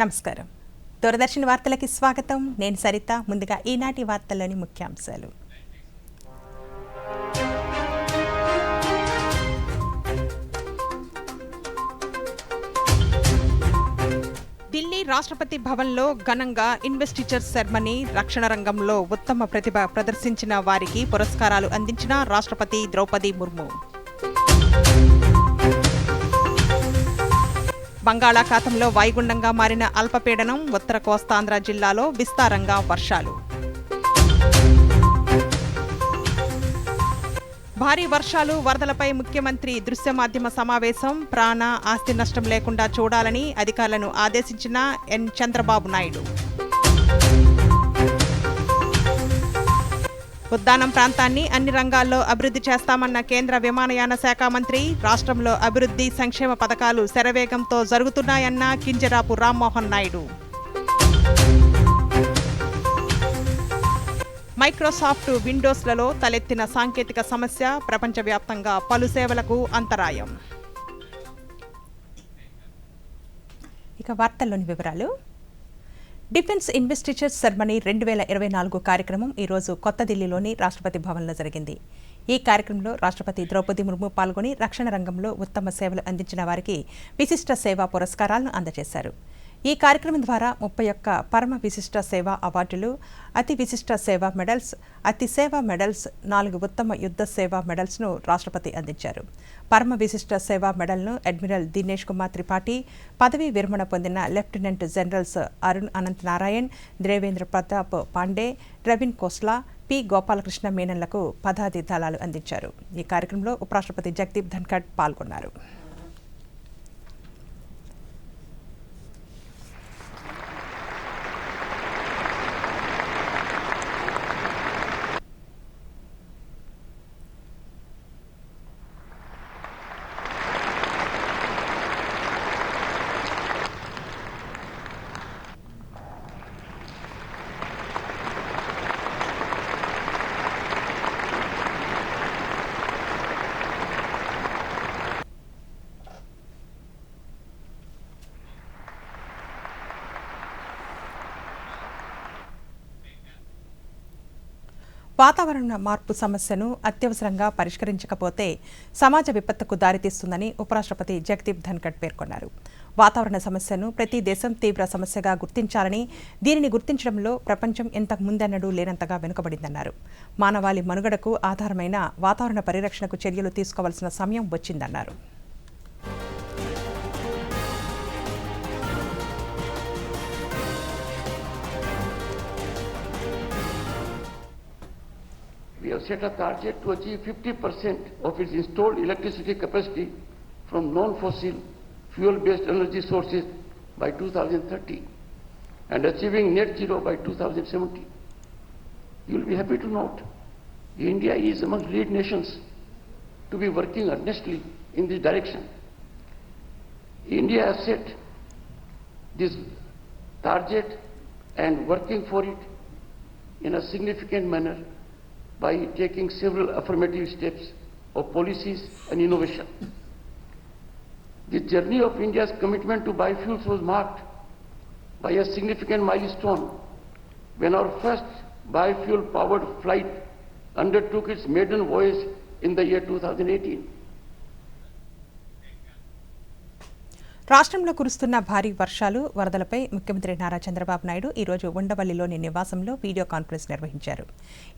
నమస్కారం. దూరదర్శన్ వార్తలకి స్వాగతం. నేను సరిత. ముందుగా ఈనాటి వార్తల్లోని ముఖ్యాంశాలు. ఢిల్లీ రాష్ట్రపతి భవన్లో ఘనంగా ఇన్వెస్టిచర్ సెర్మనీ. రక్షణ రంగంలో ఉత్తమ ప్రతిభ ప్రదర్శించిన వారికి పురస్కారాలు అందించిన రాష్ట్రపతి ద్రౌపది ముర్ము. బంగాళాఖాతంలో వాయుగుండంగా మారిన అల్పపీడనం. ఉత్తర కోస్తాంధ్ర జిల్లాలో విస్తారంగా వర్షాలు. భారీ వర్షాలు, వరదలపై ముఖ్యమంత్రి దృశ్య మాధ్యమ సమావేశం. ప్రాణ, ఆస్తి నష్టం లేకుండా చూడాలని అధికారులను ఆదేశించిన ఎన్ చంద్రబాబు నాయుడు. ఉద్దానం ప్రాంతాన్ని అన్ని రంగాల్లో అభివృద్ధి చేస్తామన్న కేంద్ర విమానయాన శాఖ మంత్రి. రాష్ట్రంలో అభివృద్ధి సంక్షేమ పథకాలు శరవేగంతో జరుగుతున్నాయన్న కింజరాపు రామ్మోహన్ నాయుడు. మైక్రోసాఫ్ట్ విండోస్లలో తలెత్తిన సాంకేతిక సమస్య. ప్రపంచవ్యాప్తంగా పలు సేవలకు అంతరాయం. ఇక వార్తల్లోని వివరాలు. డిఫెన్స్ ఇన్వెస్టిచర్ సెర్మనీ 2024 కార్యక్రమం ఈరోజు కొత్త ఢిల్లీలోని రాష్ట్రపతి భవన్లో జరిగింది. ఈ కార్యక్రమంలో రాష్ట్రపతి ద్రౌపది ముర్ము పాల్గొని రక్షణ రంగంలో ఉత్తమ సేవలు అందించిన వారికి విశిష్ట సేవా పురస్కారాలను అందజేశారు. ఈ కార్యక్రమం ద్వారా 31 పరమ విశిష్ట సేవా అవార్డులు, అతి విశిష్ట సేవా మెడల్స్, అతి సేవా మెడల్స్, 4 ఉత్తమ యుద్ధ సేవా మెడల్స్ను రాష్ట్రపతి అందించారు. పరమ విశిష్ట సేవా మెడల్ను అడ్మిరల్ దినేష్ కుమార్ త్రిపాఠి, పదవీ విరమణ పొందిన lieutenant generals Arun Anant Narayan, Devendra Pratap Pandey, Raveen Khosla, P Gopalakrishna మీనన్లకు పదాది దళాలు అందించారు. ఈ కార్యక్రమంలో ఉపరాష్ట్రపతి జగదీప్ ధన్ఖడ్ పాల్గొన్నారు. వాతావరణ మార్పు సమస్యను అత్యవసరంగా పరిష్కరించకపోతే సమాజ విపత్తుకు దారితీస్తుందని ఉపరాష్ట్రపతి జగదీప్ ధన్ఖడ్ పేర్కొన్నారు. వాతావరణ సమస్యను ప్రతి దేశం తీవ్ర సమస్యగా గుర్తించాలని, దీనిని గుర్తించడంలో ప్రపంచం ఇంతకు ముందెన్నడూ లేనంతగా వెనుకబడిందన్నారు. మానవాళి మనుగడకు ఆధారమైన వాతావరణ పరిరక్షణకు చర్యలు తీసుకోవాల్సిన సమయం వచ్చిందన్నారు. We have set a target to achieve 50% of its installed electricity capacity from non-fossil fuel-based energy sources by 2030 and achieving net zero by 2070. You will be happy to note India is among lead nations to be working earnestly in this direction. India has set this target and working for it in a significant manner by taking several affirmative steps of policies and innovation. The journey of India's commitment to biofuels was marked by a significant milestone when our first biofuel-powered flight undertook its maiden voyage in the year 2018. రాష్ట్రంలో కురుస్తున్న భారీ వర్షాలు, వరదలపై ముఖ్యమంత్రి నారా చంద్రబాబు నాయుడు ఈరోజు ఉండవల్లిలోని నివాసంలో video conference నిర్వహించారు.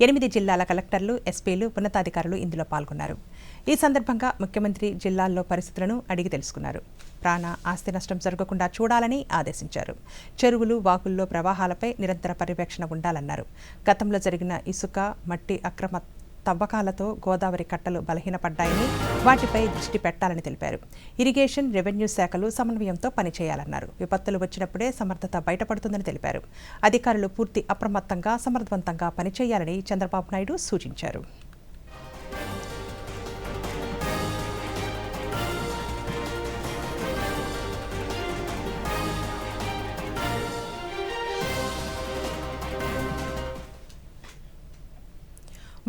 8 జిల్లాల కలెక్టర్లు, ఎస్పీలు, ఉన్నతాధికారులు ఇందులో పాల్గొన్నారు. ఈ సందర్భంగా ముఖ్యమంత్రి జిల్లాల్లో పరిస్థితులను అడిగి తెలుసుకున్నారు. ప్రాణ, ఆస్తి నష్టం జరగకుండా చూడాలని ఆదేశించారు. చెరువులు, వాగుల్లో ప్రవాహాలపై నిరంతర పర్యవేక్షణ ఉండాలన్నారు. గతంలో జరిగిన ఇసుక, మట్టి అక్రమ తవ్వకాలతో గోదావరి కట్టలు బలహీనపడ్డాయని, వాటిపై దృష్టి పెట్టాలని తెలిపారు. ఇరిగేషన్, రెవెన్యూ శాఖలు సమన్వయంతో పనిచేయాలన్నారు. విపత్తులు వచ్చినప్పుడే సమర్థత బయటపడుతుందని తెలిపారు. అధికారులు పూర్తి అప్రమత్తంగా, సమర్థవంతంగా పనిచేయాలని చంద్రబాబు నాయుడు సూచించారు.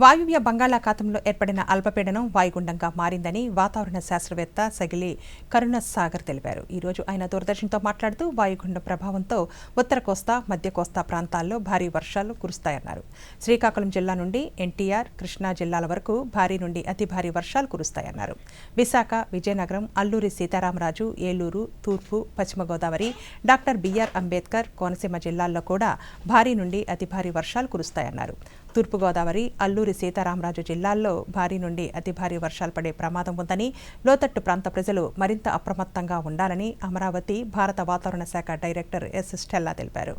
వాయువ్య బంగాళాఖాతంలో ఏర్పడిన అల్పపీడనం వాయుగుండంగా మారిందని వాతావరణ శాస్త్రవేత్త సగిలి కరుణసాగర్ తెలిపారు. ఈ రోజు ఆయన దూరదర్శన్తో మాట్లాడుతూ వాయుగుండం ప్రభావంతో ఉత్తర కోస్తా, మధ్య కోస్తా ప్రాంతాల్లో భారీ వర్షాలు కురుస్తాయన్నారు. శ్రీకాకుళం జిల్లా నుండి ఎన్టీఆర్, కృష్ణా జిల్లాల వరకు భారీ నుండి అతి భారీ వర్షాలు కురుస్తాయన్నారు. విశాఖ, విజయనగరం, అల్లూరి సీతారామరాజు, ఏలూరు, తూర్పు, పశ్చిమ గోదావరి, డాక్టర్ బిఆర్ అంబేద్కర్, కోనసీమ జిల్లాల్లో కూడా భారీ నుండి అతి భారీ వర్షాలు కురుస్తాయన్నారు. తూర్పుగోదావరి, అల్లూరి సీతారామరాజు జిల్లాల్లో భారీ నుండి అతి భారీ వర్షాలు పడే ప్రమాదం ఉందని, లోతట్టు ప్రాంత ప్రజలు మరింత అప్రమత్తంగా ఉండాలని అమరావతి భారత వాతావరణ శాఖ డైరెక్టర్ ఎస్ స్టెల్లా తెలిపారు.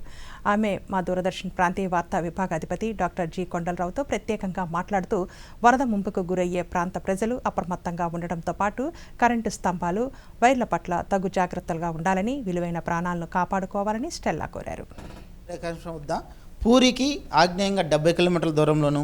ఆమె మా దూరదర్శన్ ప్రాంతీయ వార్తా విభాగ అధిపతి డాక్టర్ జి కొండలరావుతో ప్రత్యేకంగా మాట్లాడుతూ వరద ముంపుకు గురయ్యే ప్రాంత ప్రజలు అప్రమత్తంగా ఉండడంతో పాటు కరెంటు స్తంభాలు, వైర్ల పట్ల తగు జాగ్రత్తలుగా ఉండాలని, విలువైన ప్రాణాలను కాపాడుకోవాలని స్టెల్లా కోరారు. పూరికి ఆగ్నేయంగా 70 కిలోమీటర్ల దూరంలోను,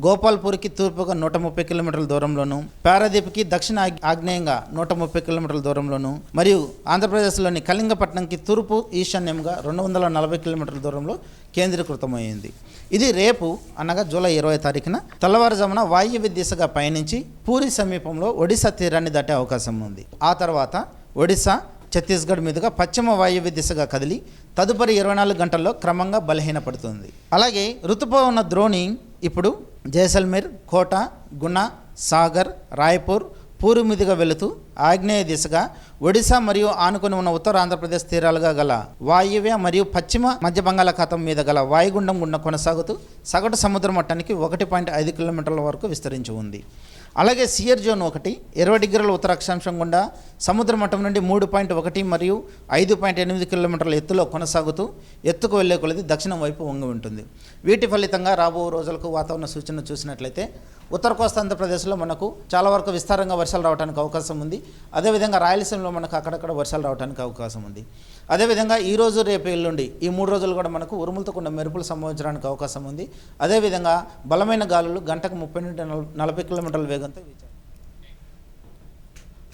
గోపాల్పూర్కి తూర్పుగా 130 కిలోమీటర్ల దూరంలోను, పారాదీప్కి దక్షిణ ఆగ్నేయంగా 130 కిలోమీటర్ల దూరంలోను, మరియు ఆంధ్రప్రదేశ్లోని కళింగపట్నంకి తూర్పు ఈశాన్యంగా 240 కిలోమీటర్ల దూరంలో కేంద్రీకృతమైంది. ఇది రేపు అనగా జూలై 20 తారీఖున తెల్లవారుజామున వాయువ్య దిశగా పయనించి పూరి సమీపంలో ఒడిశా తీరాన్ని దాటే అవకాశం ఉంది. ఆ తర్వాత ఒడిశా, ఛత్తీస్గఢ్ మీదుగా పశ్చిమ వాయువ్య దిశగా కదిలి తదుపరి 24 గంటల్లో క్రమంగా బలహీనపడుతుంది. అలాగే రుతుపవన ద్రోణి ఇప్పుడు జైసల్మేర్, కోటా, గునా, సాగర్, రాయ్పూర్, పూరి మీదుగా వెళుతూ ఆగ్నేయ దిశగా ఒడిశా మరియు ఆనుకొని ఉన్న ఉత్తర ఆంధ్రప్రదేశ్ తీరాలుగా గల వాయువ్య మరియు పశ్చిమ మధ్య బంగాళాఖాతం మీద గల వాయుగుండం గుండా కొనసాగుతూ సగటు సముద్ర మట్టానికి 1.5 కిలోమీటర్ల వరకు విస్తరించి ఉంది. అలాగే సియర్ జోన్ 1 20 డిగ్రీల ఉత్తర అక్షాంశం గుండా సముద్ర మట్టం నుండి 3.1 మరియు 5.8 కిలోమీటర్ల ఎత్తులో కొనసాగుతూ ఎత్తుకు వెళ్లే కొలది దక్షిణం వైపు వంగి ఉంటుంది. వీటి ఫలితంగా రాబో రోజులకు వాతావరణ సూచన చూసినట్లయితే ఉత్తర కోస్తా ఆంధ్రప్రదేశ్లో మనకు చాలా వరకు విస్తారంగా వర్షాలు రావడానికి అవకాశం ఉంది. అదేవిధంగా రాయలసీమలో మనకు అక్కడక్కడ వర్షాలు రావడానికి అవకాశం ఉంది. అదేవిధంగా ఈ రోజు, రేపు, ఎల్లుండి ఈ 3 రోజులు కూడా మనకు ఉరుములతో కూడిన మెరుపులు సంభవించడానికి అవకాశం ఉంది. అదేవిధంగా బలమైన గాలులు గంటకు 30 నుండి 40 కిలోమీటర్ల వేగంతో వీచాయి.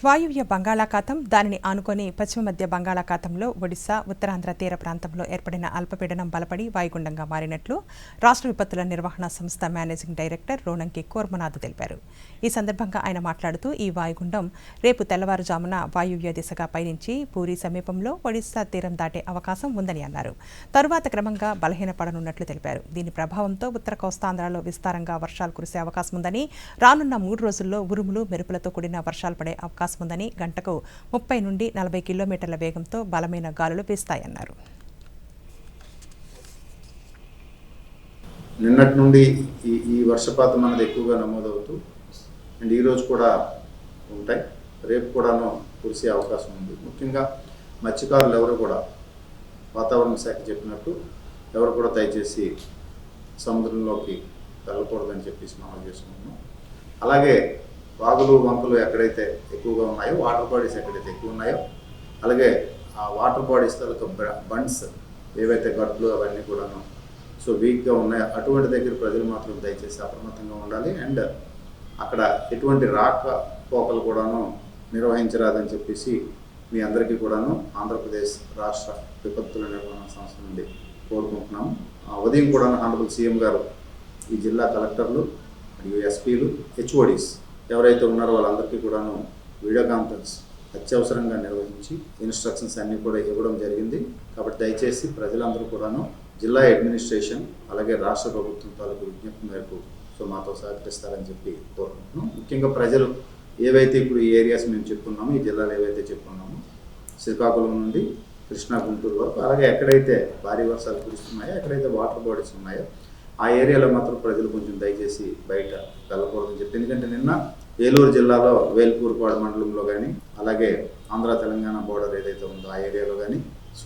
వాయువ్య బంగాళాఖాతం, దానిని ఆనుకొని పశ్చిమ మధ్య బంగాళాఖాతంలో ఒడిశా, ఉత్తరాంధ్ర తీర ప్రాంతంలో ఏర్పడిన అల్పపీడనం బలపడి వాయుగుండంగా మారినట్లు రాష్ట్ర విపత్తుల నిర్వహణ సంస్థ మేనేజింగ్ డైరెక్టర్ రోనంకి కోర్మనాథ్ తెలిపారు. ఈ సందర్భంగా ఆయన మాట్లాడుతూ ఈ వాయుగుండం రేపు తెల్లవారుజామున వాయువ్య దిశగా పయనించి పూరి సమీపంలో ఒడిశా తీరం దాటే అవకాశం ఉందని అన్నారు. తరువాత క్రమంగా బలహీనపడనున్నట్లు తెలిపారు. దీని ప్రభావంతో ఉత్తర కోస్తాంధ్రలో విస్తారంగా వర్షాలు కురిసే అవకాశం ఉందని, రానున్న 3 రోజుల్లో ఉరుములు, మెరుపులతో కూడిన వర్షాలు పడే అవకాశం ఉందని, గంటకు 30 నుండి 40 కిలోమీటర్ల వేగంతో బలమైన గాలులు వీస్తాయన్నారు. నిన్నటి నుండి ఈ వర్షపాతం అనేది ఎక్కువగా నమోదవుతూ అండ్ ఈరోజు కూడా ఉంటాయి. రేపు కూడాను కురిసే అవకాశం ఉంది. ముఖ్యంగా మత్స్యకారులు ఎవరు కూడా వాతావరణ శాఖ చెప్పినట్టు ఎవరు కూడా దయచేసి సముద్రంలోకి వెళ్ళకూడదని చెప్పేసి మనం చేసుకుంటున్నాం. అలాగే వాగులు, వంకలు ఎక్కడైతే ఎక్కువగా ఉన్నాయో, వాటర్ బాడీస్ ఎక్కడైతే ఎక్కువ ఉన్నాయో, అలాగే ఆ వాటర్ బాడీస్ తాలూకు బండ్స్ ఏవైతే గట్లు అవన్నీ కూడాను వీక్గా ఉన్నాయో అటువంటి దగ్గర ప్రజలు మాత్రం దయచేసి అప్రమత్తంగా ఉండాలి. అండ్ అక్కడ ఎటువంటి రాకపోకలు కూడాను నిర్వహించరాదని చెప్పేసి మీ అందరికీ కూడాను ఆంధ్రప్రదేశ్ రాష్ట్ర విపత్తుల నిర్వహణ సంస్థ నుండి కోరుకుంటున్నాము. ఉదయం కూడా ఆనరబుల్ సీఎం గారు ఈ జిల్లా కలెక్టర్లు మరియు ఎస్పీలు, హెచ్ఓడీస్ ఎవరైతే ఉన్నారో వాళ్ళందరికీ కూడాను వీడియో కాన్ఫరెన్స్ అత్యవసరంగా నిర్వహించి ఇన్స్ట్రక్షన్స్ అన్నీ కూడా ఇవ్వడం జరిగింది. కాబట్టి దయచేసి ప్రజలందరూ కూడాను జిల్లా అడ్మినిస్ట్రేషన్ అలాగే రాష్ట్ర ప్రభుత్వం తాలూకు విజ్ఞప్తి మేరకు మాతో సహకరిస్తారని చెప్పి కోరుకుంటున్నాం. ముఖ్యంగా ప్రజలు ఏవైతే ఇప్పుడు ఈ ఏరియాస్ మేము చెప్పుకున్నామో, ఈ జిల్లాలు ఏవైతే చెప్పుకున్నామో, శ్రీకాకుళం నుండి కృష్ణా, గుంటూరు వరకు, అలాగే ఎక్కడైతే భారీ వర్షాలు కురుస్తున్నాయో, ఎక్కడైతే వాటర్ బాడీస్ ఉన్నాయో ఆ ఏరియాలో మాత్రం ప్రజలు కొంచెం దయచేసి బయట వెళ్ళకూడదని చెప్పి. ఎందుకంటే నిన్న ఏలూరు జిల్లాలో వేల్పూర్పాడు మండలంలో కానీ, అలాగే ఆంధ్ర తెలంగాణ బోర్డర్ ఏదైతే ఉందో ఆ ఏరియాలో కానీ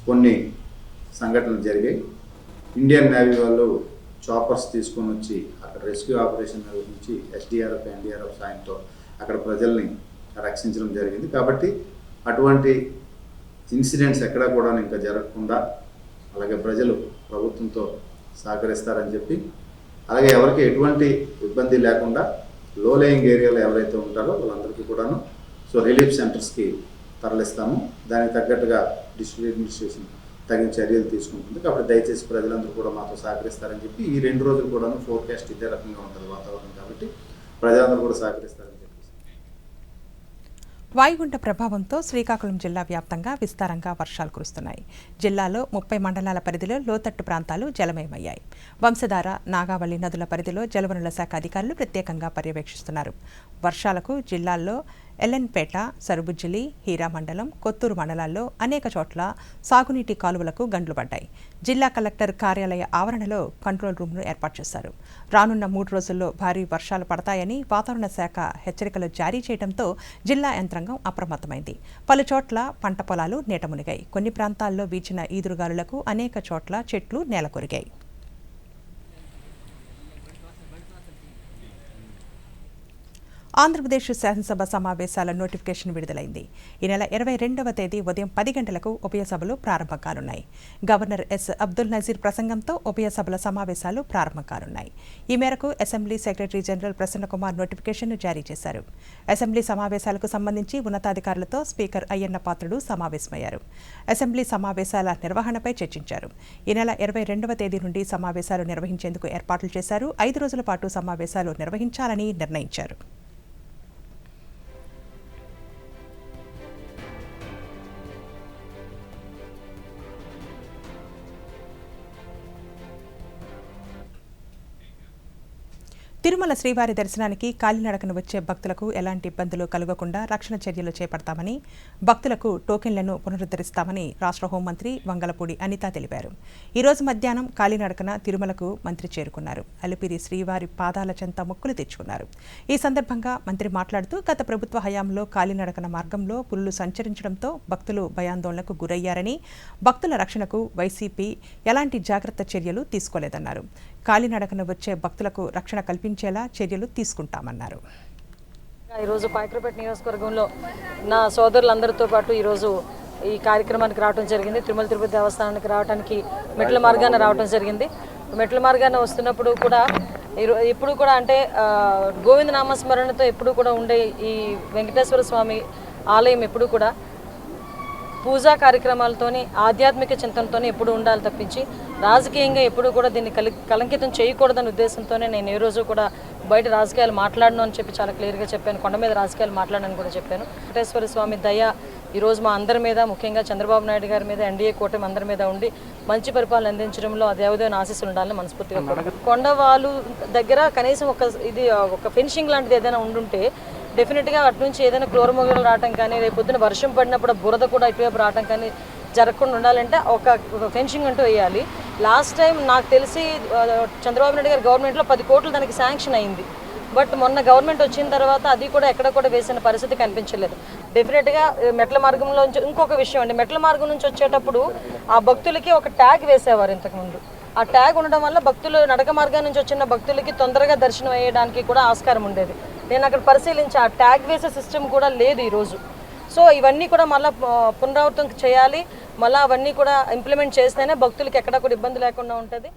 కొన్ని సంఘటనలు జరిగాయి. ఇండియన్ నేవీ వాళ్ళు చాపర్స్ తీసుకొని వచ్చి అక్కడ రెస్క్యూ ఆపరేషన్ నిర్వహించి ఎస్డీఆర్ఎఫ్, ఎన్డీఆర్ఎఫ్ సాయంతో అక్కడ ప్రజల్ని రక్షించడం జరిగింది. కాబట్టి అటువంటి ఇన్సిడెంట్స్ ఎక్కడా కూడా ఇంకా జరగకుండా అలాగే ప్రజలు ప్రభుత్వంతో సహకరిస్తారని చెప్పి, అలాగే ఎవరికి ఎటువంటి ఇబ్బంది లేకుండా లో లేయింగ్ ఏరియాలో ఎవరైతే ఉంటారో వాళ్ళందరికీ కూడాను రిలీఫ్ సెంటర్స్కి తరలిస్తాము. దానికి తగ్గట్టుగా డిస్ట్రిక్ట్ అడ్మినిస్ట్రేషన్ తగిన చర్యలు తీసుకుంటుంది. కాబట్టి దయచేసి ప్రజలందరూ కూడా మాతో సహకరిస్తారని చెప్పి ఈ 2 రోజులు కూడా ఫోర్కాస్ట్ ఇదే రకంగా ఉంటుంది వాతావరణం, కాబట్టి ప్రజలందరూ కూడా సహకరిస్తారని చెప్పి. వాయుగుండ ప్రభావంతో శ్రీకాకుళం జిల్లా వ్యాప్తంగా విస్తారంగా వర్షాలు కురుస్తున్నాయి. జిల్లాలో 30 మండలాల పరిధిలో లోతట్టు ప్రాంతాలు జలమయమయ్యాయి. వంశధార, నాగావళి నదుల పరిధిలో జలవనరుల శాఖ అధికారులు ప్రత్యేకంగా పర్యవేక్షిస్తున్నారు. వర్షాలకు జిల్లాల్లో ఎల్లెన్పేట, సరుబుజ్జిలి, హీరా మండలం, కొత్తూరు మండలాల్లో అనేక చోట్ల సాగునీటి కాలువలకు గండ్లు పడ్డాయి. జిల్లా కలెక్టర్ కార్యాలయ ఆవరణలో కంట్రోల్ రూమ్ను ఏర్పాటు చేశారు. రానున్న 3 రోజుల్లో భారీ వర్షాలు పడతాయని వాతావరణ శాఖ హెచ్చరికలు జారీ చేయడంతో జిల్లా యంత్రాంగం అప్రమత్తమైంది. పలు చోట్ల పంట పొలాలు నీట మునిగాయి. కొన్ని ప్రాంతాల్లో వీచిన ఈదురుగాలులకు అనేక చోట్ల చెట్లు నేలకొరిగాయి. ఆంధ్రప్రదేశ్ శాసనసభ సమావేశాల నోటిఫికేషన్ విడుదలైంది. ఈ నెల 22వ తేదీ ఉదయం 10 గంటలకు ఉభయ సభలు ప్రారంభం కానున్నాయి. గవర్నర్ ఎస్ అబ్దుల్ నజీర్ ప్రసంగంతో ఉభయ సభల సమావేశాలు ప్రారంభం కానున్నాయి. ఈ మేరకు అసెంబ్లీ సెక్రటరీ జనరల్ ప్రసన్నకుమార్ నోటిఫికేషన్ను జారీ చేశారు. అసెంబ్లీ సమావేశాలకు సంబంధించి ఉన్నతాధికారులతో స్పీకర్ అయ్యన్న పాత్రుడు సమావేశమయ్యారు. అసెంబ్లీ సమావేశాల నిర్వహణపై చర్చించారు. ఈ నెల 22వ తేదీ నుండి సమావేశాలు నిర్వహించేందుకు ఏర్పాట్లు చేశారు. 5 రోజుల పాటు సమావేశాలు నిర్వహించాలని నిర్ణయించారు. తిరుమల శ్రీవారి దర్శనానికి కాలినడకన వచ్చే భక్తులకు ఎలాంటి ఇబ్బందులు కలగకుండా రక్షణ చర్యలు చేపడతామని, భక్తులకు టోకెన్లను పునరుద్ధరిస్తామని రాష్ట్ర హోంమంత్రి వంగలపూడి అనిత తెలిపారు. ఈ రోజు మధ్యాహ్నం కాలినడకన తిరుమలకు మంత్రి చేరుకున్నారు. అలిపిరి శ్రీవారి పాదాల చెంత మొక్కులు తెచ్చుకున్నారు. ఈ సందర్భంగా మంత్రి మాట్లాడుతూ గత ప్రభుత్వ హయాంలో కాలినడకన మార్గంలో పులులు సంచరించడంతో భక్తులు భయాందోళనకు గురయ్యారని, భక్తుల రక్షణకు వైసీపీ ఎలాంటి జాగ్రత్త చర్యలు తీసుకోలేదన్నారు. కాలినడకన వచ్చే భక్తులకు రక్షణ కల్పించేలా చర్యలు తీసుకుంటామన్నారు. ఈరోజు పాయకరపేట నియోజకవర్గంలో నా సోదరులందరితో పాటు ఈరోజు ఈ కార్యక్రమానికి రావడం జరిగింది. తిరుమల తిరుపతి దేవస్థానానికి రావడానికి మెట్ల మార్గాన రావడం జరిగింది. మెట్ల మార్గాన వస్తున్నప్పుడు కూడా ఎప్పుడు కూడా అంటే గోవింద నామస్మరణతో ఎప్పుడు కూడా ఉండే ఈ వెంకటేశ్వర స్వామి ఆలయం ఎప్పుడు కూడా పూజా కార్యక్రమాలతోని ఆధ్యాత్మిక చింతనతోనే ఎప్పుడు ఉండాలి తప్పించి రాజకీయంగా ఎప్పుడు కూడా దీన్ని కలంకితం చేయకూడదనే ఉద్దేశంతోనే నేను ఏ రోజు కూడా బయట రాజకీయాలు మాట్లాడను అని చెప్పి చాలా క్లియర్గా చెప్పాను. కొండ మీద రాజకీయాలు మాట్లాడనని కూడా చెప్పాను. వెంకటేశ్వర స్వామి దయ ఈరోజు మా అందరి మీద, ముఖ్యంగా చంద్రబాబు నాయుడు గారి మీద, ఎన్డీఏ కూటమి అందరి మీద ఉండి మంచి పరిపాలన అందించడంలో ఆ దేవదేవుని ఆశీస్సులు ఉండాలని మనస్ఫూర్తిగా. కొండవాళ్ళు దగ్గర కనీసం ఒక ఫినిషింగ్ లాంటిది ఏదైనా ఉండుంటే డెఫినెట్గా అటు నుంచి ఏదైనా క్లోరమోగలు రావటం కానీ, రేపు పొద్దున వర్షం పడినప్పుడు బురద కూడా ఇటువైపు రావటం కానీ జరగకుండా ఉండాలంటే ఒక ఫెన్సింగ్ అంటూ వేయాలి. లాస్ట్ టైం నాకు తెలిసి చంద్రబాబు నాయుడు గారి గవర్నమెంట్లో 10 కోట్లు దానికి శాంక్షన్ అయింది. బట్ మొన్న గవర్నమెంట్ వచ్చిన తర్వాత అది కూడా ఎక్కడ కూడా వేసిన పరిస్థితి కనిపించలేదు. డెఫినెట్గా మెట్ల మార్గంలో ఇంకొక విషయం అండి, మెట్ల మార్గం నుంచి వచ్చేటప్పుడు ఆ భక్తులకి ఒక ట్యాగ్ వేసేవారు ఇంతకుముందు. ఆ ట్యాగ్ ఉండడం వల్ల భక్తులు నడక మార్గం నుంచి వచ్చిన భక్తులకి తొందరగా దర్శనం అయ్యడానికి కూడా ఆస్కారం ఉండేది. నేను అక్కడ పరిశీలించి ఆ ట్యాగ్ వేసే సిస్టమ్ కూడా లేదు ఈరోజు. సో ఇవన్నీ కూడా మళ్ళీ పునరావృతం చేయాలి. మళ్ళీ అవన్నీ కూడా ఇంప్లిమెంట్ చేస్తేనే భక్తులకి ఎక్కడా కూడా ఇబ్బంది లేకుండా ఉంటుంది.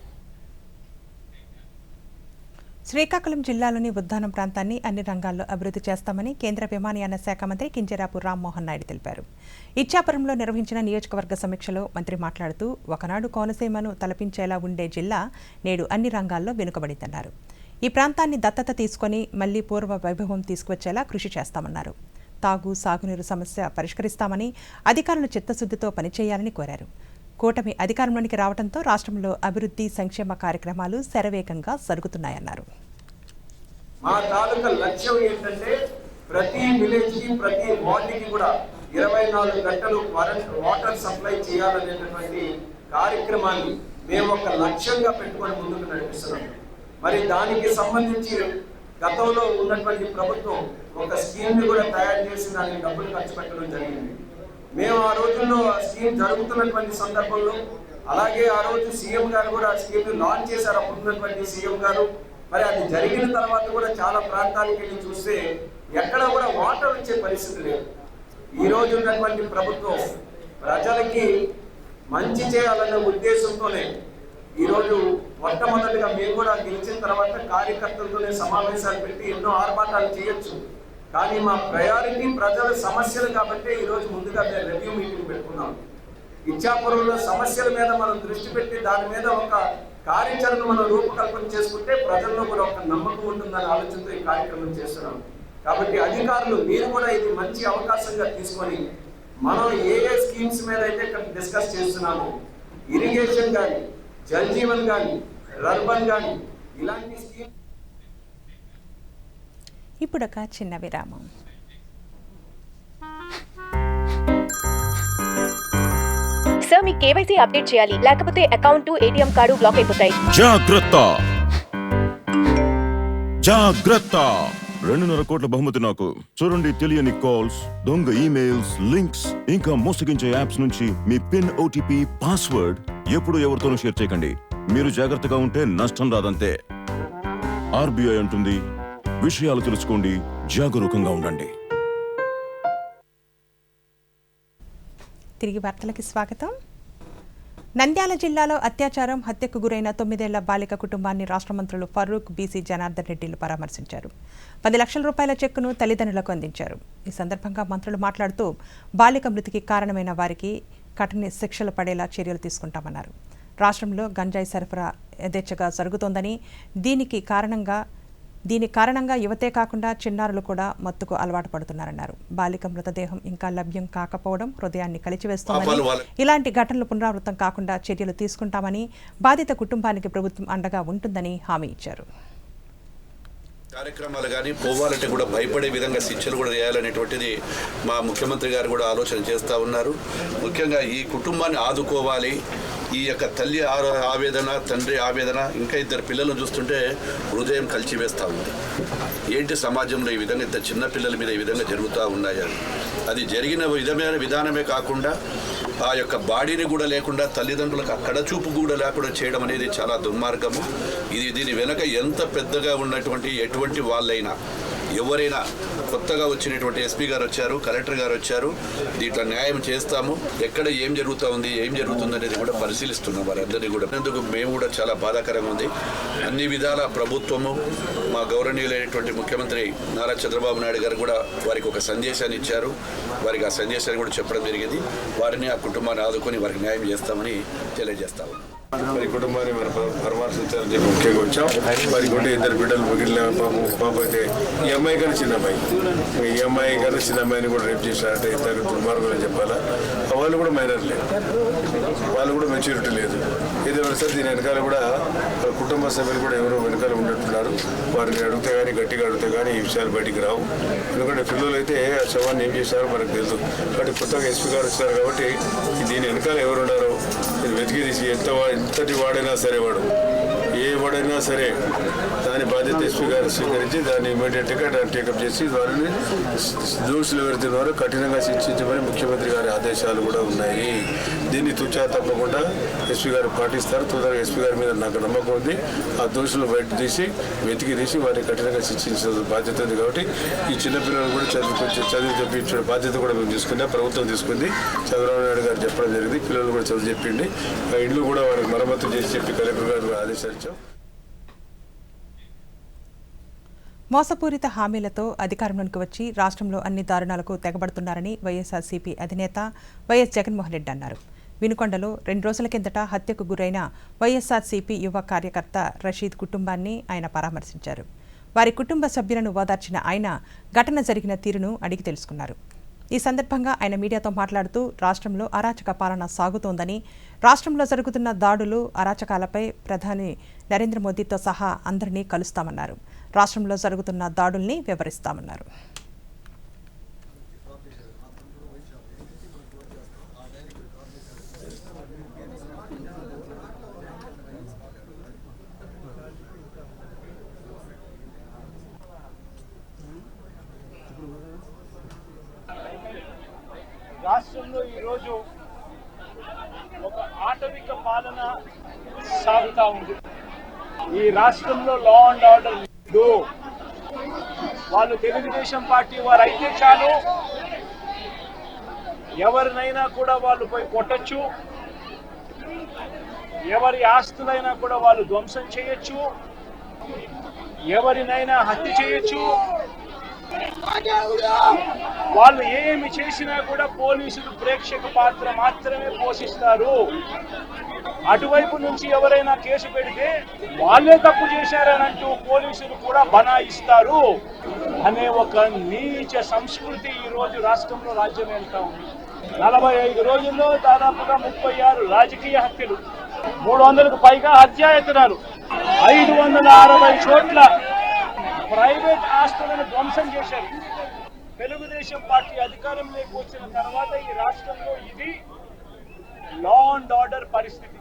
శ్రీకాకుళం జిల్లాలోని ఉద్దానం ప్రాంతాన్ని అన్ని రంగాల్లో అభివృద్ధి చేస్తామని కేంద్ర విమానయాన శాఖ మంత్రి కింజరాపు రామ్మోహన్ నాయుడు తెలిపారు. ఇచ్చాపురంలో నిర్వహించిన నియోజకవర్గ సమీక్షలో మంత్రి మాట్లాడుతూ ఒకనాడు కోనసీమను తలపించేలా ఉండే జిల్లా నేడు అన్ని రంగాల్లో వెనుకబడిందన్నారు. ఈ ప్రాంతాన్ని దత్తత తీసుకొని మళ్లీ పూర్వ వైభవం తీసుకువచ్చేలా కృషి చేస్తామన్నారు. తాగు, సాగునీరు సమస్య పరిష్కరిస్తామని, అధికారులు చిత్తశుద్ధితో పనిచేయాలని కోరారు. కూటమి అధికారంలోనికి రావడంతో రాష్ట్రంలో అభివృద్ధి, సంక్షేమ కార్యక్రమాలు శరవేగంగా జరుగుతున్నాయన్నారు. మా తాలూకా లక్ష్యం ఏంటంటే ప్రతి విలేజ్కి, ప్రతి వార్డుకి కూడా 24 గంటలు వాటర్ సప్లై చేయాలనేటటువంటి కార్యక్రమాన్ని మేము ఒక లక్ష్యంగా పెట్టుకొని ముందుకు నడిపిస్తున్నాం. మరి దానికి సంబంధించి గతంలో ఉన్నటువంటి ప్రభుత్వం ఒక స్కీమ్ని కూడా తయారు చేసి దానికి డబ్బులు ఖర్చు పెట్టడం జరిగింది. మేము ఆ రోజుల్లో ఆ స్కీమ్ జరుగుతున్నటువంటి సందర్భంలో, అలాగే ఆ రోజు సీఎం గారు కూడా ఆ స్కీమ్ని లాంచ్ చేశారు అప్పుడున్నటువంటి సీఎం గారు. మరి అది జరిగిన తర్వాత కూడా చాలా ప్రాంతానికి వెళ్ళి చూస్తే ఎక్కడ కూడా వాటర్ వచ్చే పరిస్థితి లేదు. ఈ రోజు ఉన్నటువంటి ప్రభుత్వం ప్రజలకి మంచి చేయాలనే ఉద్దేశంతోనే ఈరోజు మొట్టమొదటిగా మేము కూడా గెలిచిన తర్వాత కార్యకర్తలతోనే సమావేశాలు పెట్టి ఎన్నో ఆర్భాటాలు చేయొచ్చు, కానీ మా ప్రయారిటీ ప్రజల సమస్యలు కాబట్టి ఈరోజు ముందుగా మేము రివ్యూ మీటింగ్ పెట్టుకున్నాం. ఇచ్చాపురంలో సమస్యల మీద మనం దృష్టి పెట్టి దాని మీద ఒక కార్యాచరణ మనం రూపకల్పన చేసుకుంటే ప్రజల్లో కూడా ఒక నమ్మకం ఉంటుందనే ఆలోచనతో ఈ కార్యక్రమం చేస్తున్నాం. కాబట్టి అధికారులు మీరు కూడా ఇది మంచి అవకాశంగా తీసుకొని మనం ఏ స్కీమ్స్ మీద అయితే డిస్కస్ చేస్తున్నామో, ఇరిగేషన్ కానీ, జల్ జీవన్ కానీ, రర్బన్ కానీ, ఇలాంటి స్కీమ్. ఇప్పుడు ఒక చిన్న విరామం. సార్, మీ కేవైసీ అప్డేట్ చేయాలి, లేకపోతే అకౌంట్, ఏటీఎం కార్డు బ్లాక్ అయిపోతాయి. జాగ్రత్త జాగ్రత్త 2.5 కోట్ల బహుమతి నాకు. చూడండి, తెలియని కాల్స్, దొంగ ఈమెయిల్స్, లింక్స్, ఇంకా మోసగించే యాప్స్ నుంచి మీ పిన్, ఓటీపీ, పాస్వర్డ్ ఎప్పుడు ఎవరితోనూ షేర్ చేయకండి. మీరు జాగ్రత్తగా ఉంటే నష్టం రాదంతే. ఆర్బీఐ అంటుంది, విషయాలు తెలుసుకోండి, జాగరూకంగా ఉండండి. తిరిగి వార్తలకి స్వాగతం. నంద్యాల జిల్లాలో అత్యాచారం, హత్యకు గురైన 9 ఏళ్ల బాలిక కుటుంబాన్ని రాష్ట్ర మంత్రులు ఫరూక్, బీసీ జనార్దన్ రెడ్డిలు పరామర్శించారు. 10 లక్షల రూపాయల చెక్కును తల్లిదండ్రులకు అందించారు. ఈ సందర్భంగా మంత్రులు మాట్లాడుతూ బాలిక మృతికి కారణమైన వారికి కఠిన శిక్షలు పడేలా చర్యలు తీసుకుంటామన్నారు. రాష్ట్రంలో గంజాయి సరఫరా యథేచ్ఛగా జరుగుతోందని, దీని కారణంగా యువతే కాకుండా చిన్నారులు కూడా మత్తుకు అలవాటు పడుతున్నారన్నారు. బాలిక మృతదేహం ఇంకా లభ్యం కాకపోవడం హృదయాన్ని కలిచివేస్తోందని, ఇలాంటి ఘటనలు పునరావృతం కాకుండా చర్యలు తీసుకుంటామని, బాధిత కుటుంబానికి ప్రభుత్వం అండగా ఉంటుందని హామీ ఇచ్చారు. కార్యక్రమాలు కానీ పోవాలంటే కూడా భయపడే విధంగా శిక్షలు కూడా చేయాలనేటువంటిది మా ముఖ్యమంత్రి గారు కూడా ఆలోచన చేస్తూ ఉన్నారు. ముఖ్యంగా ఈ కుటుంబాన్ని ఆదుకోవాలి. ఈ యొక్క తల్లి ఆవేదన, తండ్రి ఆవేదన, ఇంకా 2 పిల్లలను చూస్తుంటే హృదయం కలిచివేస్తూ ఉంది. ఏంటి సమాజంలో ఈ విధంగా ఇంత చిన్న పిల్లల మీద ఈ విధంగా జరుగుతూ ఉన్నాయా? అది జరిగిన విధానమే కాకుండా ఆ యొక్క బాడీని కూడా లేకుండా తల్లిదండ్రులకు అక్కడ చూపు కూడా లేకుండా చేయడం అనేది చాలా దుర్మార్గము. దీని వెనక ఎంత పెద్దగా ఉన్నటువంటి ఎటువంటి వాళ్ళైనా, ఎవరైనా, కొత్తగా వచ్చినటువంటి ఎస్పీ గారు వచ్చారు, కలెక్టర్ గారు వచ్చారు, దీంట్లో న్యాయం చేస్తాము. ఎక్కడ ఏం జరుగుతూ ఉంది, ఏం జరుగుతుంది అనేది కూడా పరిశీలిస్తున్నాం వారందరినీ కూడా. అందుకు మేము కూడా చాలా బాధాకరంగా ఉంది. అన్ని విధాల ప్రభుత్వము, మా గౌరవనీయులైనటువంటి ముఖ్యమంత్రి నారా చంద్రబాబు నాయుడు గారు కూడా వారికి ఒక సందేశాన్ని ఇచ్చారు. వారికి ఆ సందేశాన్ని కూడా చెప్పడం జరిగింది. వారిని, ఆ కుటుంబాన్ని ఆదుకొని వారికి న్యాయం చేస్తామని తెలియజేస్తాము. మరి కుటుంబాన్ని మనం పరామర్శించాలని చెప్పి ముఖ్యంగా వచ్చాం. వారికి ఉంటే 2 బిడ్డలు మిగిలిన పాప అయితే ఈ అమ్మాయి కన్నా చిన్న అమ్మాయి, ఈ అమ్మాయి కన్నా చిన్న అమ్మాయిని కూడా రేపు చేశారంటే తగ్గ దుర్మార్గం అని చెప్పాలా. వాళ్ళు కూడా మైనర్లే, వాళ్ళు కూడా మెచ్యూరిటీ లేదు. ఏదైనా సరే దీని వెనకాల కూడా వాళ్ళ కుటుంబ సభ్యులు కూడా ఎవరో వెనకాల ఉన్నట్టున్నారు. వారిని అడిగితే కానీ, గట్టిగా అడిగితే కానీ ఈ విషయాలు బయటికి రావు. ఎందుకంటే పిల్లలు అయితే ఆ శవాన్ని ఏం చేశారో మనకు తెలుసు. కాబట్టి కొత్తగా ఎస్పీ గారు వచ్చారు కాబట్టి దీని వెనకాల ఎవరు ఉన్నారో వెతికి తీసి ఎంతటి వాడైనా సరే, ఏ వాడైనా సరే దాని బాధ్యత ఎస్పీ గారు స్వీకరించి దాన్ని ఇమీడియట్గా దాన్ని టేకప్ చేసి వారిని దోషులు ఎవరైతే ఉన్నారో కఠినంగా శిక్షించమని ముఖ్యమంత్రి గారి ఆదేశాలు కూడా ఉన్నాయి. దీన్ని తుచా తప్పకుండా ఎస్పీ గారు పాటిస్తారు. తొందరగా ఎస్పీ గారి మీద నాకు నమ్మకం ఉంది. ఆ దోషులు బయట తీసి వెతికి తీసి వారిని కఠినంగా శిక్షించే బాధ్యత ఉంది. కాబట్టి ఈ చిన్నపిల్లలు కూడా చదువు చెప్పించే బాధ్యత కూడా మేము తీసుకున్నాం, ప్రభుత్వం తీసుకుంది. చంద్రబాబు నాయుడు గారు చెప్పడం జరిగింది. పిల్లలు కూడా చదువు చెప్పిండి, ఆ ఇండ్లు కూడా వారికి మరమ్మతు చేసి చెప్పి కలెక్టర్ గారు ఆదేశించాం. మోసపూరిత హామీలతో అధికారంలోకి వచ్చి రాష్ట్రంలో అన్ని దారుణాలకు తెగబడుతున్నారని వైఎస్ఆర్సీపీ అధినేత వైఎస్ జగన్మోహన్ రెడ్డి అన్నారు. వినుకొండలో 2 రోజుల కిందట హత్యకు గురైన వైఎస్ఆర్సీపీ యువ కార్యకర్త రషీద్ కుటుంబాన్ని ఆయన పరామర్శించారు. వారి కుటుంబ సభ్యులను ఓదార్చిన ఆయన ఘటన జరిగిన తీరును అడిగి తెలుసుకున్నారు. ఈ సందర్భంగా ఆయన మీడియాతో మాట్లాడుతూ రాష్ట్రంలో అరాచక పాలన సాగుతోందని, రాష్ట్రంలో జరుగుతున్న దాడులు, అరాచకాలపై ప్రధాని నరేంద్ర మోదీతో సహా అందరినీ కలుస్తామన్నారు. రాష్ట్రంలో జరుగుతున్న దాడుల్ని వివరిస్తామన్నారు. రాష్ట్రంలో ఈరోజు ఒక ఆటవిక పాలన సాగుతా ఉంది. ఈ రాష్ట్రంలో లా అండ్ ఆర్డర్ లేదు. వాళ్ళు తెలుగుదేశం పార్టీ వారు అయితే చాలు, ఎవరినైనా కూడా వాళ్ళు పోయి కొట్టచ్చు, ఎవరి ఆస్తులైనా కూడా వాళ్ళు ధ్వంసం చేయొచ్చు, ఎవరినైనా హత్య చేయొచ్చు, వాళ్ళు ఏమి చేసినా కూడా పోలీసులు ప్రేక్షక పాత్ర మాత్రమే పోషిస్తారు. అటువైపు నుంచి ఎవరైనా కేసు పెడితే వాళ్ళే తప్పు చేశారని అంటూ పోలీసులు కూడా బనాయిస్తారు అనే ఒక నీచ సంస్కృతి ఈ రోజు రాష్ట్రంలో రాజ్యమేలుతా ఉంది. 45 రోజుల్లో దాదాపుగా 36 రాజకీయ హత్యలు, 300కు పైగా హత్యాయత్నాలు, 560 చోట్ల ప్రైవేట్ ఆస్తులను ధ్వంసం చేశారు. తెలుగుదేశం పార్టీ అధికారంలోకి వచ్చిన తర్వాత ఈ రాష్ట్రంలో ఇది లా అండ్ ఆర్డర్ పరిస్థితి.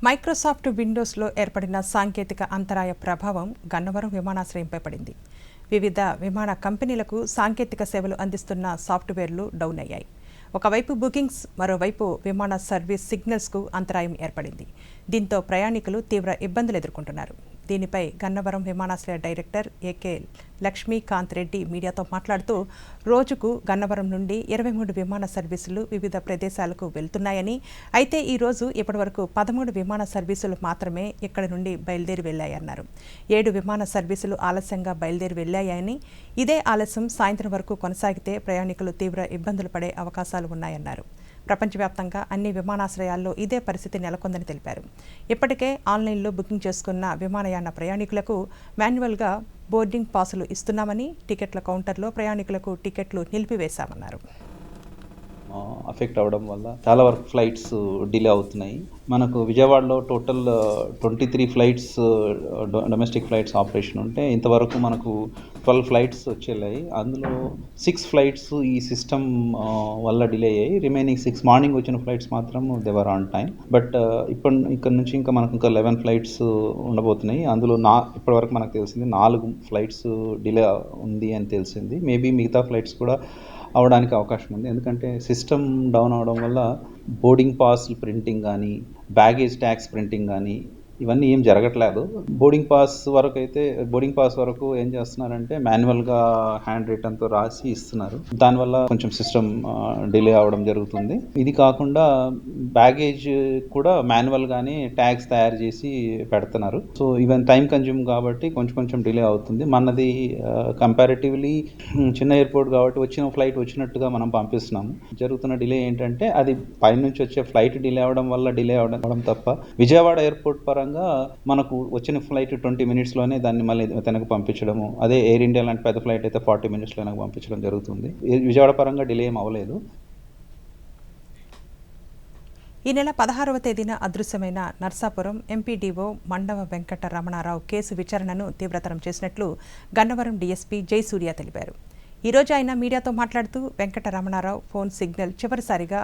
మైక్రోసాఫ్ట్ విండోస్లో ఏర్పడిన సాంకేతిక అంతరాయ ప్రభావం గన్నవరం విమానాశ్రయంపై పడింది. వివిధ విమాన కంపెనీలకు సాంకేతిక సేవలు అందిస్తున్న సాఫ్ట్వేర్లు డౌన్ అయ్యాయి. ఒకవైపు బుకింగ్స్, మరోవైపు విమాన సర్వీస్ సిగ్నల్స్కు అంతరాయం ఏర్పడింది. దీంతో ప్రయాణికులు తీవ్ర ఇబ్బందులు ఎదుర్కొంటున్నారు. దీనిపై గన్నవరం విమానాశ్రయ డైరెక్టర్ ఏకే లక్ష్మీకాంత్ రెడ్డి మీడియాతో మాట్లాడుతూ రోజుకు గన్నవరం నుండి 23 విమాన సర్వీసులు వివిధ ప్రదేశాలకు వెళ్తున్నాయని, అయితే ఈ రోజు ఇప్పటివరకు 13 విమాన సర్వీసులు మాత్రమే ఇక్కడి నుండి బయలుదేరి వెళ్లాయన్నారు. 7 విమాన సర్వీసులు ఆలస్యంగా బయలుదేరి వెళ్లాయని, ఇదే ఆలస్యం సాయంత్రం వరకు కొనసాగితే ప్రయాణికులు తీవ్ర ఇబ్బందులు పడే అవకాశాలు ఉన్నాయన్నారు. ప్రపంచవ్యాప్తంగా అన్ని విమానాశ్రయాల్లో ఇదే పరిస్థితి నెలకొందని తెలిపారు. ఇప్పటికే ఆన్లైన్లో బుకింగ్ చేసుకున్న విమానయాన ప్రయాణికులకు మాన్యువల్గా బోర్డింగ్ పాసులు ఇస్తున్నామని, టికెట్ల కౌంటర్లో ప్రయాణికులకు టికెట్లు నిలిపివేశామన్నారు. అఫెక్ట్ అవ్వడం వల్ల చాలా వరకు ఫ్లైట్స్ డిలే అవుతున్నాయి. మనకు విజయవాడలో total 23 flights domestic flights operation ఉంటే ఇంతవరకు మనకు 12 ఫ్లైట్స్ వచ్చేలాయి. అందులో 6 ఫ్లైట్స్ ఈ సిస్టమ్ వల్ల డిలే అయ్యాయి. రిమైనింగ్ 6 మార్నింగ్ వచ్చిన ఫ్లైట్స్ మాత్రం దేవర్ ఆన్ టైం. బట్ ఇక్కడ నుంచి ఇంకా మనకు ఇంకా 11 ఫ్లైట్స్ ఉండబోతున్నాయి. అందులో ఇప్పటివరకు మనకు తెలిసింది 4 ఫ్లైట్స్ డిలే ఉంది అని తెలిసింది. మేబీ మిగతా ఫ్లైట్స్ కూడా అవడానికి అవకాశం ఉంది. ఎందుకంటే సిస్టమ్ డౌన్ అవడం వల్ల బోర్డింగ్ పాస్ ప్రింటింగ్ కానీ, బ్యాగేజ్ ట్యాక్స్ ప్రింటింగ్ కానీ ఇవన్నీ ఏం జరగట్లేదు. బోర్డింగ్ పాస్ వరకు ఏం చేస్తున్నారంటే మాన్యువల్గా హ్యాండ్ రిటన్తో రాసి ఇస్తున్నారు. దానివల్ల కొంచెం సిస్టమ్ డిలే అవ్వడం జరుగుతుంది. ఇది కాకుండా బ్యాగేజ్ కూడా మాన్యువల్గానే ట్యాగ్స్ తయారు చేసి పెడుతున్నారు. సో ఈవెన్ టైం కన్జ్యూమ్ కాబట్టి కొంచెం డిలే అవుతుంది. మనది కంపారిటివ్లీ చిన్న ఎయిర్పోర్ట్ కాబట్టి వచ్చిన ఫ్లైట్ వచ్చినట్టుగా మనం పంపిస్తున్నాము. జరుగుతున్న డిలే ఏంటంటే అది పైనుంచి వచ్చే ఫ్లైట్ డిలే అవ్వడం వల్ల డిలే అవ్వడం తప్ప విజయవాడ ఎయిర్పోర్ట్ పరంగా మనకు వచ్చిన ఫ్లైట్ 20 మినిట్స్లోనే దాన్ని మళ్ళీ వెనక్కి పంపించడము, అదే ఎయిర్ ఇండియా లాంటి పెద్ద ఫ్లైట్ అయితే 40 మినిట్స్లో వెనక్కి పంపించడం జరుగుతుంది. విజయవాడ పరంగా డిలే ఏం అవ్వలేదు. ఈ నెల 16వ తేదీన అదృశ్యమైన నర్సాపురం ఎంపీడీఓ మండవ వెంకట రమణారావు కేసు విచారణను తీవ్రతరం చేసినట్లు గన్నవరం డీఎస్పీ జయసూర్య తెలిపారు. ఈరోజు ఆయన మీడియాతో మాట్లాడుతూ వెంకట రమణారావు ఫోన్ సిగ్నల్ చివరిసారిగా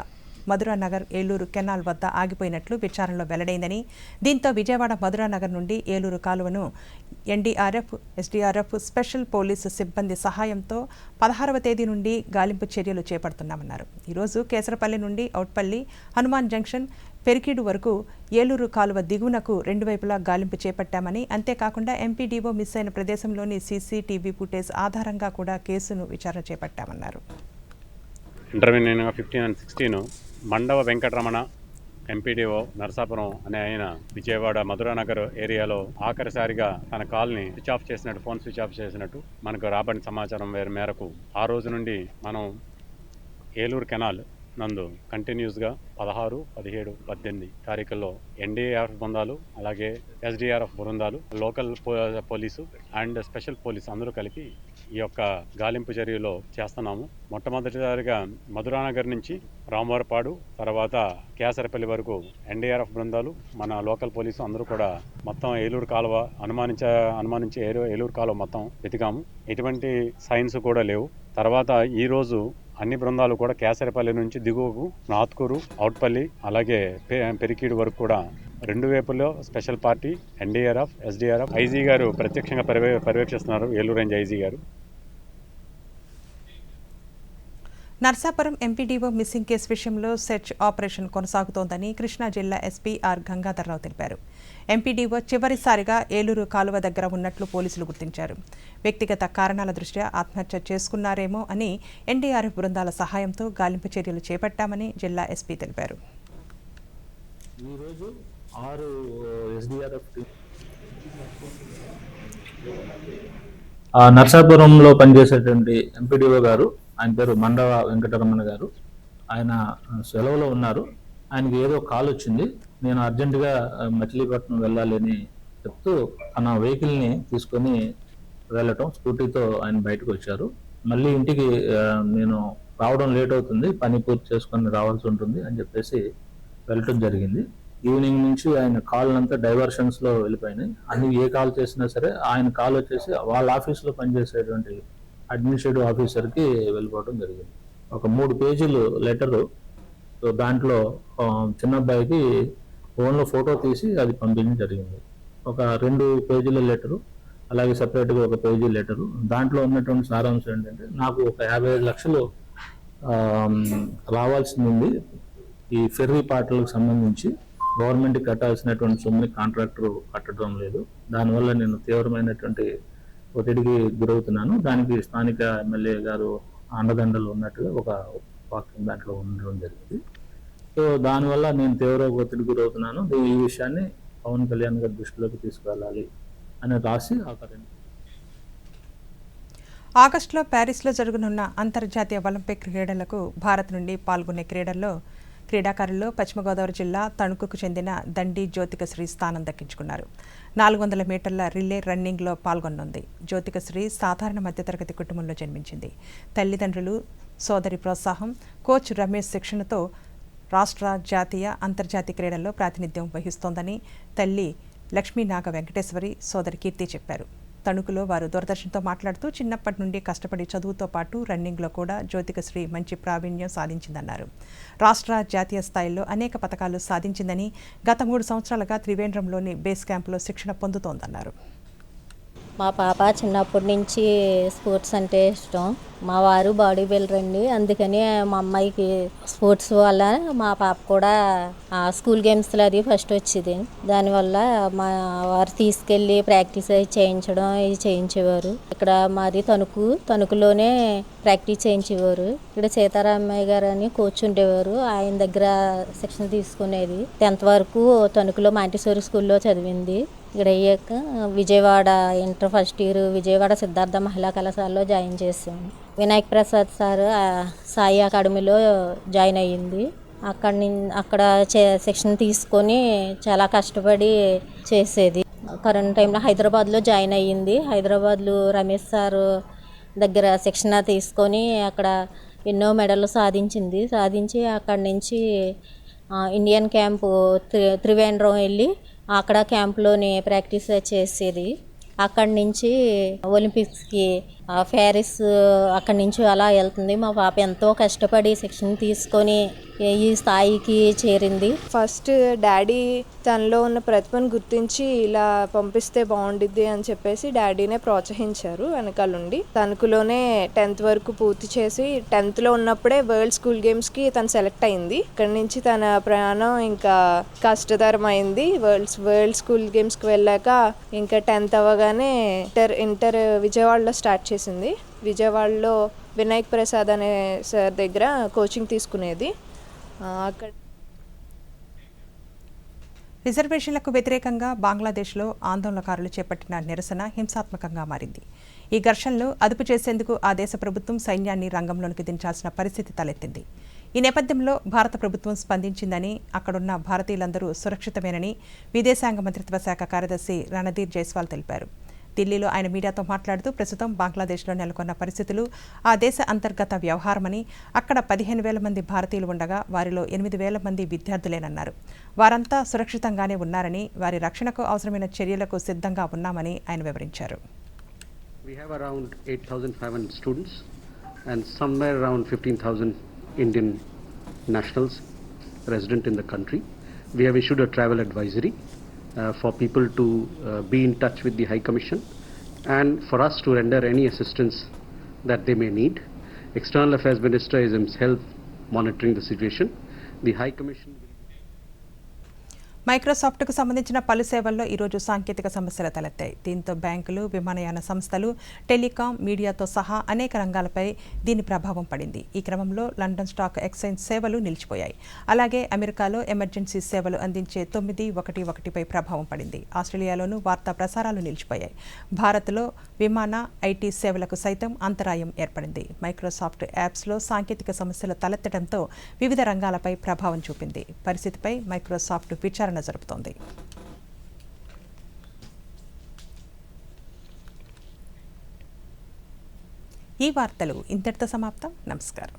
మధురానగర్ ఏలూరు కెనాల్ వద్ద ఆగిపోయినట్లు విచారణలో వెల్లడైందని, దీంతో విజయవాడ మధురానగర్ నుండి ఏలూరు కాలువను ఎన్డీఆర్ఎఫ్, ఎస్డీఆర్ఎఫ్ స్పెషల్ పోలీసు సిబ్బంది సహాయంతో 16వ తేదీ నుండి గాలింపు చర్యలు చేపడుతున్నామన్నారు. ఈరోజు కేసరపల్లి నుండి ఔట్పల్లి, హనుమాన్ జంక్షన్, పెరికీడు వరకు ఏలూరు కాలువ దిగువనకు 2 వైపులా గాలింపు చేపట్టామని, అంతేకాకుండా ఎంపీడీఓ మిస్ అయిన ప్రదేశంలోని సీసీటీవీ ఫుటేజ్ ఆధారంగా కూడా కేసును విచారణ చేపట్టామన్నారు. ఇంటర్వ్యూనింగ్ 15 and 16 మండవ వెంకటరమణ ఎంపీడీఓ నరసాపురం అనే ఆయన విజయవాడ మధురానగర్ ఏరియాలో ఆఖరిసారిగా తన కాల్ని ఫోన్ స్విచ్ ఆఫ్ చేసినట్టు మనకు రాబడిన సమాచారం మేరకు ఆ రోజు నుండి మనం ఏలూరు కెనాల్ నందు కంటిన్యూస్గా 16, 17, 18 తారీఖుల్లో ఎన్డీఆర్ఎఫ్ బృందాలు, అలాగే ఎస్డీఆర్ఎఫ్ బృందాలు, local police and special police అందరూ కలిపి ఈ యొక్క గాలింపు చర్యలో చేస్తున్నాము. మొట్టమొదటిసారిగా మధురానగర్ నుంచి రామవరపాడు, తర్వాత కేసరపల్లి వరకు ఎన్డీఆర్ఎఫ్ బృందాలు, మన లోకల్ పోలీసు అందరూ కూడా మొత్తం ఏలూరు కాలువ అనుమానించే ఏలూరు కాలువ మొత్తం వెతికాము. ఎటువంటి సైన్స్ కూడా లేవు. తర్వాత ఈరోజు అన్ని బృందాలు కూడా కేసరపల్లి నుంచి దిగువకు నాత్కూరు, ఔట్పల్లి, అలాగే పెరికీడు వరకు కూడా 2 వైపుల్లో special party, NDRF, SDRF, IG గారు ప్రత్యక్షంగా పర్యవేక్షిస్తున్నారు. ఏలూరు రేంజ్ ఐజీ గారు. నర్సాపురం ఎంపీడీఓ మిస్సింగ్ కేసు విషయంలో సెర్చ్ ఆపరేషన్ కొనసాగుతోందని కృష్ణా జిల్లా ఎస్పీ ఆర్ గంగాధర్రావు తెలిపారు. ఎంపీడీఓ చివరిసారిగా ఏలూరు కాలువ దగ్గర ఉన్నట్లు పోలీసులు గుర్తించారు. వ్యక్తిగత కారణాల దృష్ట్యా ఆత్మహత్య చేసుకున్నారేమో అని ఎన్డీఆర్ఎఫ్ బృందాల సహాయంతో గాలింపు చర్యలు చేపట్టామని జిల్లా ఎస్పీ తెలిపారు. ఈరోజు 6 ఎస్డీఆర్ఎఫ్ నర్సాపురంలో పనిచేసేటువంటి ఎంపీడీఓ గారు, ఆయన పేరు మండవ వెంకటరమణ గారు, ఆయన సెలవులో ఉన్నారు. ఆయనకి ఏదో కాల్ వచ్చింది, నేను అర్జెంటుగా మచిలీపట్నం వెళ్ళాలి అని చెప్తూ తన వెహికల్ని తీసుకొని వెళ్ళటం, స్కూటీతో ఆయన బయటకు వచ్చారు. మళ్ళీ ఇంటికి నేను రావడం లేట్ అవుతుంది, పని పూర్తి చేసుకొని రావాల్సి ఉంటుంది అని చెప్పేసి వెళ్ళటం జరిగింది. ఈవినింగ్ నుంచి ఆయన కాల్ అంతా డైవర్షన్స్లో వెళ్ళిపోయినాయి. అన్ని ఏ కాల్ చేసినా సరే ఆయన కాల్ వచ్చేసి వాళ్ళ ఆఫీస్లో పనిచేసేటువంటి అడ్మినిస్ట్రేటివ్ ఆఫీసర్కి వెళ్ళిపోవడం జరిగింది. ఒక 3 పేజీలు లెటరు, దాంట్లో చిన్న అబ్బాయికి ఫోన్లో ఫోటో తీసి అది పంపించడం జరిగింది. ఒక 2 పేజీల లెటరు, అలాగే సపరేట్గా ఒక పేజీ లెటరు. దాంట్లో ఉన్నటువంటి సారాంశం ఏంటంటే, నాకు ఒక 55 లక్షలు రావాల్సింది ఉంది, ఈ ఫెర్రీ పాటలకు సంబంధించి గవర్నమెంట్కి కట్టాల్సినటువంటి సొమ్ముని కాంట్రాక్టర్ కట్టడం లేదు, దానివల్ల నేను తీవ్రమైనటువంటి ఒత్తిడికి గురవుతున్నాను, దానికి స్థానిక ఎమ్మెల్యే గారు అండదండలు ఉన్నట్టుగా ఒక వాక్యం దాంట్లో ఉండడం జరిగింది. సో దానివల్ల నేను తీవ్ర ఒత్తిడికి గురవుతున్నాను, ఈ విషయాన్ని పవన్ కళ్యాణ్ గారి దృష్టిలోకి తీసుకువెళ్ళాలి అని రాసి ఆగస్టులో ప్యారిస్లో జరగనున్న అంతర్జాతీయ ఒలింపిక్ క్రీడలకు భారత్ నుండి పాల్గొనే క్రీడాకారుల్లో పశ్చిమ గోదావరి జిల్లా తణుకుకు చెందిన దండి జ్యోతికశ్రీ స్థానం దక్కించుకున్నారు. 400 మీటర్ల రిలే రన్నింగ్లో పాల్గొనుంది. జ్యోతికశ్రీ సాధారణ మధ్యతరగతి కుటుంబంలో జన్మించింది. తల్లిదండ్రులు, సోదరి ప్రోత్సాహం, కోచ్ రమేష్ శిక్షణతో రాష్ట్ర, జాతీయ, అంతర్జాతీయ క్రీడల్లో ప్రాతినిధ్యం వహిస్తోందని తల్లి లక్ష్మీనాగ వెంకటేశ్వరి, సోదరి కీర్తి చెప్పారు. తణుకులో వారు దూరదర్శన్తో మాట్లాడుతూ చిన్నప్పటి నుండి కష్టపడి చదువుతో పాటు రన్నింగ్లో కూడా జ్యోతికశ్రీ మంచి ప్రావీణ్యం సాధించిందన్నారు. రాష్ట్ర, జాతీయ స్థాయిలో అనేక పథకాలు సాధించిందని, గత 3 సంవత్సరాలుగా త్రివేంద్రంలోని బేస్ క్యాంపులో శిక్షణ పొందుతోందన్నారు. మా పాప చిన్నప్పటి నుంచి స్పోర్ట్స్ అంటే ఇష్టం. మా వారు బాడీ బిల్డర్ అండి, అందుకని మా అమ్మాయికి స్పోర్ట్స్ వల్ల మా పాప కూడా స్కూల్ గేమ్స్లో అది ఫస్ట్ వచ్చేది. దానివల్ల మా వారు తీసుకెళ్ళి ప్రాక్టీస్ అవి చేయించడం ఇది చేయించేవారు. ఇక్కడ మాది తణుకులోనే ప్రాక్టీస్ చేయించేవారు. ఇక్కడ సీతారామయ్య గారు అని కోచ్ ఉండేవారు, ఆయన దగ్గర శిక్షణ తీసుకునేది. 10th వరకు తణుకులో మాంటిసోరి స్కూల్లో చదివింది. ఇక్కడ అయ్యాక Vijayawada inter first year Vijayawada Siddhartha మహిళా కళాశాలలో జాయిన్ చేసాము. వినాయక్ ప్రసాద్ సార్ సాయి అకాడమీలో జాయిన్ అయ్యింది. అక్కడ శిక్షణ తీసుకొని చాలా కష్టపడి చేసేది. కరోనా టైంలో హైదరాబాద్లో జాయిన్ అయ్యింది. హైదరాబాద్లో రమేష్ సార్ దగ్గర శిక్షణ తీసుకొని అక్కడ ఎన్నో మెడల్ సాధించి అక్కడి నుంచి ఇండియన్ క్యాంపు త్రివేంద్రం వెళ్ళి అక్కడ క్యాంప్లోనే ప్రాక్టీస్ చేసేది. అక్కడి నుంచి ఒలింపిక్స్కి ప్యారిస్ అక్కడి నుంచి అలా వెళ్తుంది. మా పాప ఎంతో కష్టపడి శిక్షణ తీసుకొని ఈ స్థాయికి చేరింది. ఫస్ట్ డాడీ తనలో ఉన్న ప్రతిభను గుర్తించి ఇలా పంపిస్తే బాగుండిద్ది అని చెప్పేసి డాడీనే ప్రోత్సహించారు వెనకాలండి. తణుకులోనే 10th వరకు పూర్తి చేసి 10thలో ఉన్నప్పుడే వరల్డ్ స్కూల్ గేమ్స్కి తను సెలెక్ట్ అయింది. ఇక్కడి నుంచి తన ప్రయాణం ఇంకా కష్టతరమైంది. వరల్డ్ స్కూల్ గేమ్స్కి వెళ్ళాక ఇంకా 10th అవ్వగానే ఇంటర్ విజయవాడలో స్టార్ట్ చేసింది. విజయవాడలో వినాయక్ ప్రసాద్ అనే సార్ దగ్గర కోచింగ్ తీసుకునేది. అక్కడ రిజర్వేషన్లకు వ్యతిరేకంగా బంగ్లాదేశ్లో ఆందోళనకారులు చేపట్టిన నిరసన హింసాత్మకంగా మారింది. ఈ ఘర్షణలు అదుపు చేసేందుకు ఆ దేశ ప్రభుత్వం సైన్యాన్ని రంగంలోకి దించాల్సిన పరిస్థితి తలెత్తింది. ఈ నేపథ్యంలో భారత ప్రభుత్వం స్పందించిందని, అక్కడున్న భారతీయులందరూ సురక్షితమేనని విదేశాంగ మంత్రిత్వ శాఖ కార్యదర్శి రణధీర్ జైస్వాల్ తెలిపారు. ఢిల్లీలో ఆయన మీడియాతో మాట్లాడుతూ ప్రస్తుతం బంగ్లాదేశ్లో నెలకొన్న పరిస్థితులు ఆ దేశ అంతర్గత వ్యవహారమని, అక్కడ 15,000 మంది భారతీయులు ఉండగా వారిలో 8,000 మంది విద్యార్థులేనన్నారు. వారంతా సురక్షితంగానే ఉన్నారని, వారి రక్షణకు అవసరమైన చర్యలకు సిద్ధంగా ఉన్నామని ఆయన వివరించారు. We have around 8,500 students and somewhere around 15,000 Indian nationals resident in the country. We have issued a travel advisory for people to be in touch with the High Commission and for us to render any assistance that they may need. External Affairs Minister is himself monitoring the situation. The High Commission మైక్రోసాఫ్ట్కు సంబంధించిన పలు సేవల్లో ఈరోజు సాంకేతిక సమస్యలు తలెత్తాయి. దీంతో బ్యాంకులు, విమానయాన సంస్థలు, టెలికాం, మీడియాతో సహా అనేక రంగాలపై దీని ప్రభావం పడింది. ఈ క్రమంలో లండన్ స్టాక్ ఎక్స్చేంజ్ సేవలు నిలిచిపోయాయి. అలాగే అమెరికాలో ఎమర్జెన్సీ సేవలు అందించే 911పై ప్రభావం పడింది. ఆస్ట్రేలియాలోనూ వార్తా ప్రసారాలు నిలిచిపోయాయి. భారత్లో విమాన, ఐటీ సేవలకు సైతం అంతరాయం ఏర్పడింది. మైక్రోసాఫ్ట్ యాప్స్లో సాంకేతిక సమస్యలు తలెత్తడంతో వివిధ రంగాలపై ప్రభావం చూపింది. పరిస్థితిపై మైక్రోసాఫ్ట్ విచారణ జరుపుతోంది. ఈ వార్తలు ఇంతటితో సమాప్తం. నమస్కారం.